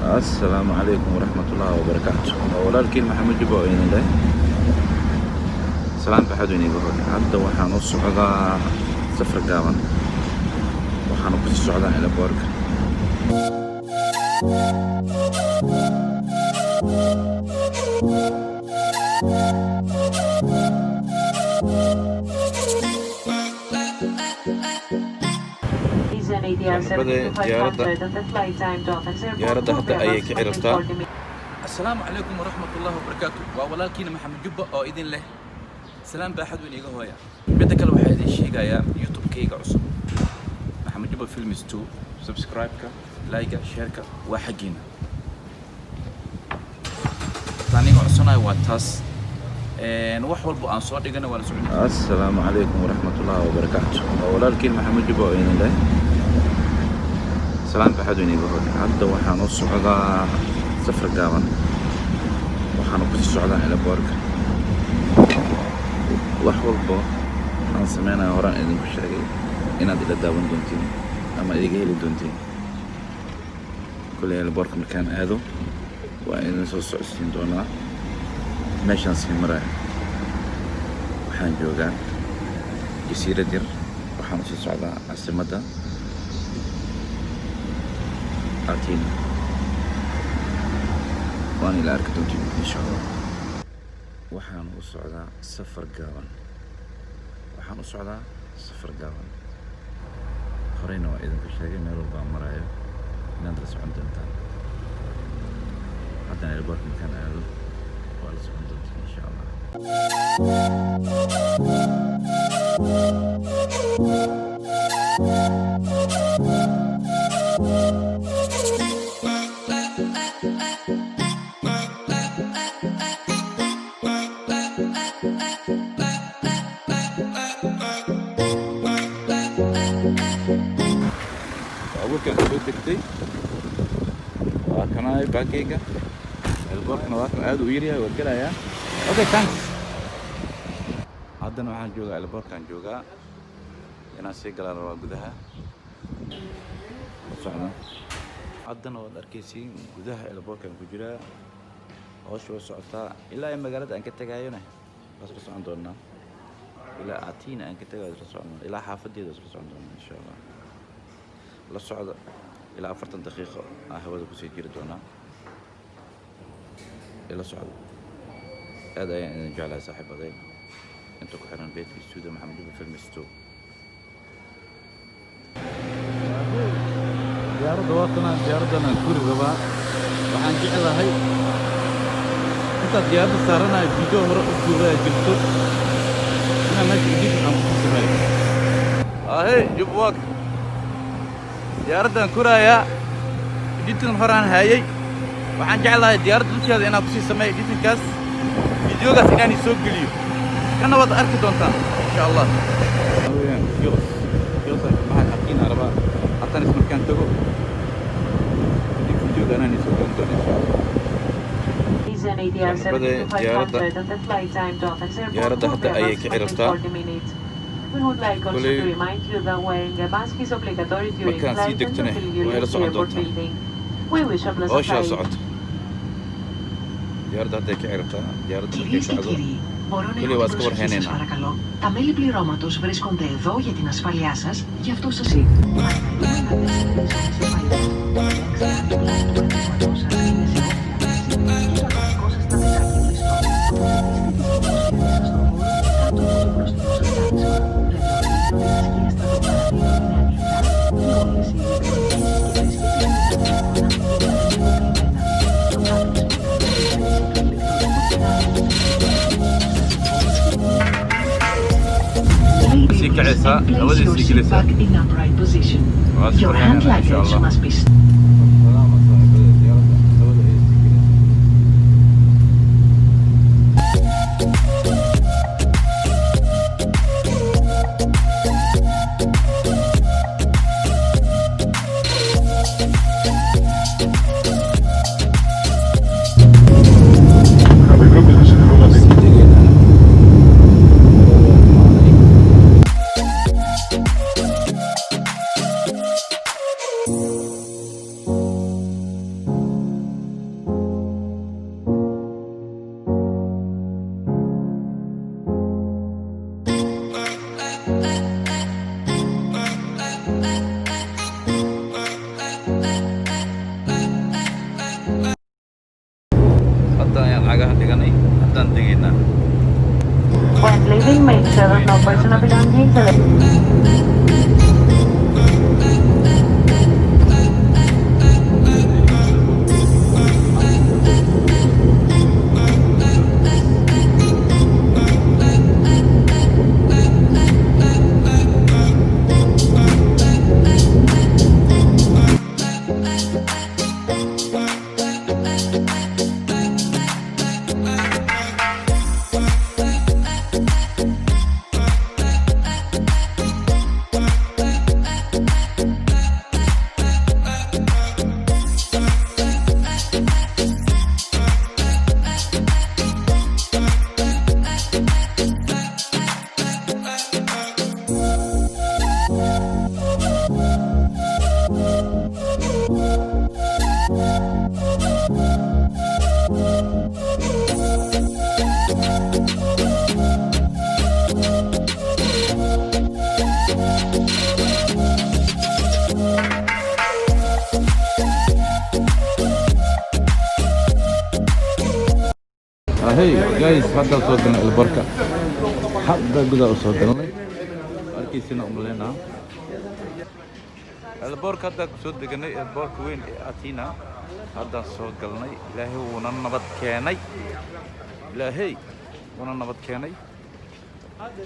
السلام عليكم ورحمة الله وبركاته. walaalkiin maxamed jubbo oo idin leh salaan baxad iniga hor. hadda waxaan u socdaa safar gaaban, waxaan ku sii socdaa Elborka. diyaaradda hadda ayay ka ciribtaa. السلام عليكم ورحمة الله وبركاته. وولالكين محمد جبة أو إذن له سلام بأحد وين هوايا بدك لو حد الشيء جايا يوتيوب كيك عصب محمد جبة فيلمز 2 سبسكرايب كا لايك شير كا وحقينا ثاني عصنا واتاس نوح والبو أنصار ديجنا ولا سعودي. السلام عليكم ورحمة الله وبركاته. walaalkiin maxamed jubbo oo idin leh salaan baxad iniga hor. hadda waxaan u socdaa safar gaaban, waxaan ku sii socdaa Elborka. wax walba aan sameynaa horaan idinku sheegay inaad ila daawan doontiin ama idiga heli doontiin. kulley Elborka markaan aado waa idin soo socodsiin doonaa meeshaan sii maraya. waxaan joogaa jasiirad yar, waxaan usii socdaa caasimadda Athena. waan ila arki doontiin insha Allah. waxaan u socdaa safar gaaban, horeyna waa idinku sheegay meel walba aan marayo inaad la socon doontaan. haddana Elborka markaan aado waa la socon doontiin insha Allah. أولكن سويت دكتي وكان هاي باكيجا البرك نواك عاد ويريا وكلا يا أوكي ثانكس. عدنا waxaan joogaa Elborka aan joogaa inaan sii galaan rabaa gudaha socda. haddana waad arkaysiin gudaha Elborka aan ku jiraa, hawsha way socotaa ilaa ay magaalada aan ka tagayona waa soo socon doonaa ilaa Athena aan ka tagayo soo socon ilaa xaafadeeda soo socon doonaa insha Allah. la socda ilaa 40 daqiiqo aan hawada ku sii jiri doonaa. ila socda aad ayaan idin jeclahay saaxiibaday inta ku xiran beedka studio maxamed jubbo film studio. diyaaraddan aan guri rabaa. waxaan jeclahay intaad diyaaradda saaranayo video hore u duubaya jirto inaan meesha edit aan ku sameeyo. ahey jubwaak diyaaraddan koraayaa editin horaan hayay. waxaan jeclahay diyaaradda dusheeda inaan kusii sameeyo editinkaas videogaas inaan soo geliyo kana wada arki doontaan insha Allah. maxaan arkiina rabaa hataan ismarkaan tago videoga inaan soo gelin doono insha Allah. diyaaradda hadda ayay ka ciribtaa. kulley markaan sii degtone waa ila socon doontaa. hawshaa socota. diyaaradda hadday ka ciribtaa. diyaaradda markay kacdo kulley waa iska warhaynaynaa. Τα μέλη πληρώματος βρίσκονται εδώ για την ασφάλειά σας, γι' αυτό σας sii kacaysaa hawadii sii gelaysaa. waa iska warhaynaynaa insha Allah. Hey guys, hadda soo galnay elborka. Hadda gudaha u soo galnay. Halkiisina umaleena. Elborka hadda ku soo deganay elborka weyn ee Athena. Hadda soo galnay. Ilaahay wuuna nabad keenay. Ilaahay wuuna nabad keenay.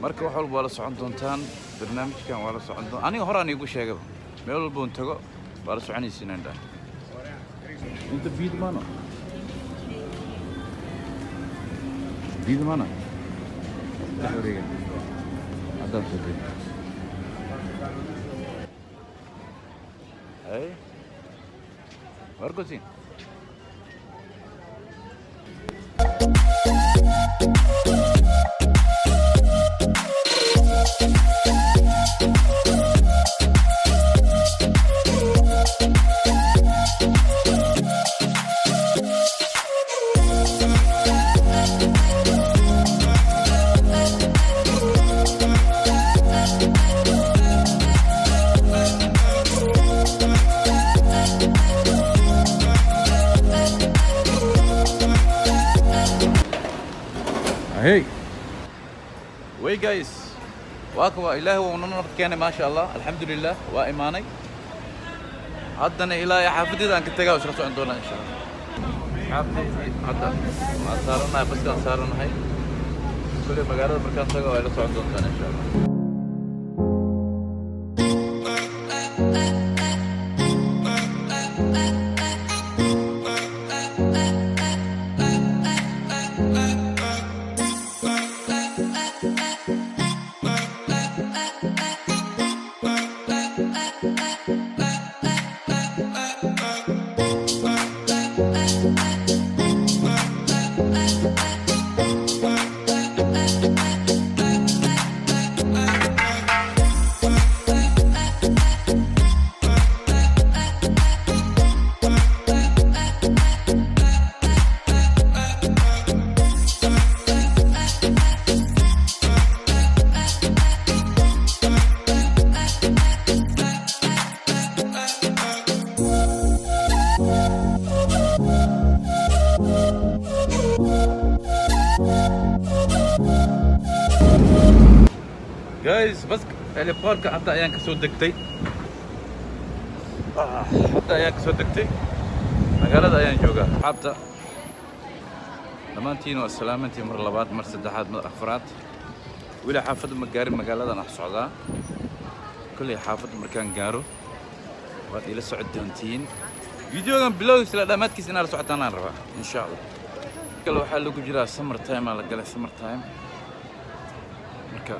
Marka wax walba la socon doontaan barnaamijkan waa la socon doon. Aniga hore aan igu sheegay. Meel walba aan tago waa la soconaysiin inta. Inta biid maano. Biid mana? Horega. Ada sudah. Hey. Warkosin. Hey. Way guys. واكوا إلهي وننظر كان ما شاء الله الحمد لله وإيماني عدنا إلهي حافظي ذا أنك تجاوز رسول عندنا إن شاء الله حافظي عدنا ما صارنا بس كان صارنا هاي كل مقالة بركان تجاوز رسول عندنا إن شاء الله guys بس البارك حتى ayaan ka soo degtay حتى ayaan ka soo degtay magaalada ayaan joogaa xabta dhamaantiin waa salaamantii mar labaad mar saddexaad mar afraad wili xaafadda ma gaarin magaaladan wax socdaa kulli xaafadda markaan gaaro waad ila socod doontiin videogan bilowgiisa la dhamaadkiisa inaad la socotaan aan rabaa insha Allah kale waxaa lagu jiraa summer time la galay summer time marka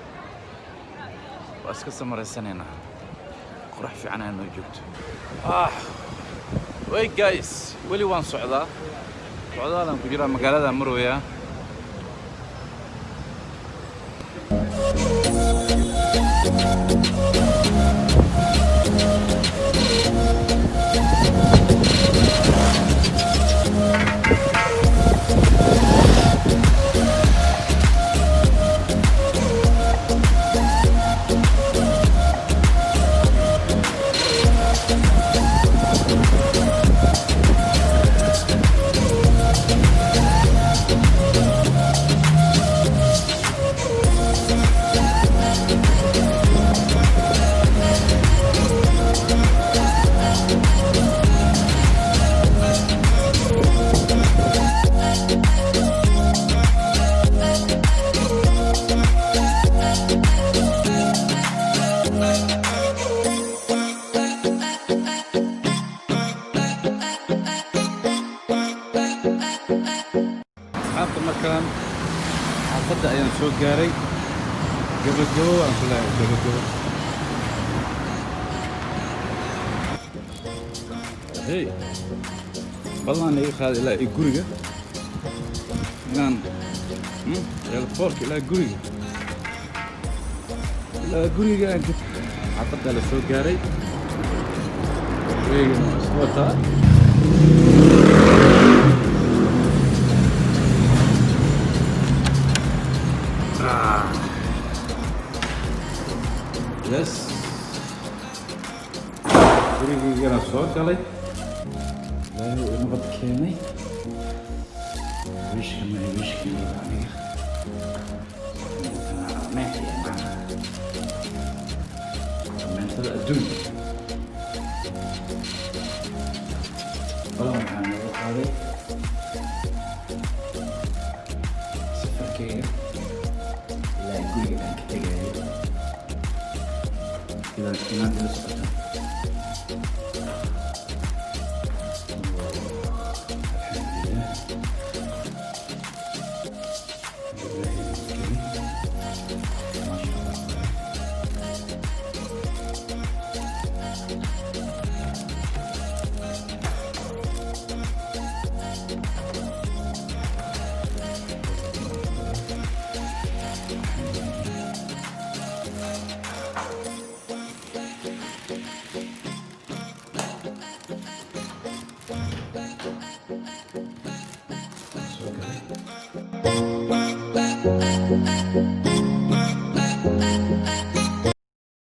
اسكت سمرسنينا قرح في عنها انه جبت وي جايز ولي وان صعدا لان كجرا مقالة مروية kan xaafadda ayaan soo gaaray gabagabo aan ku leeyahay gabagabo hey ballan iga qaad ilaa guriga inaan eelfoorka ilaa guriga aan xaafadda la soo gaaray weygana waa isku wataa yes gurigaygana soo galay ilaahay uu nabad keenay wishkana aniga mentada adduunka balan waxaa naga qaaday safarkeyga ilaa guriga aan ka tegayo inaan ila socota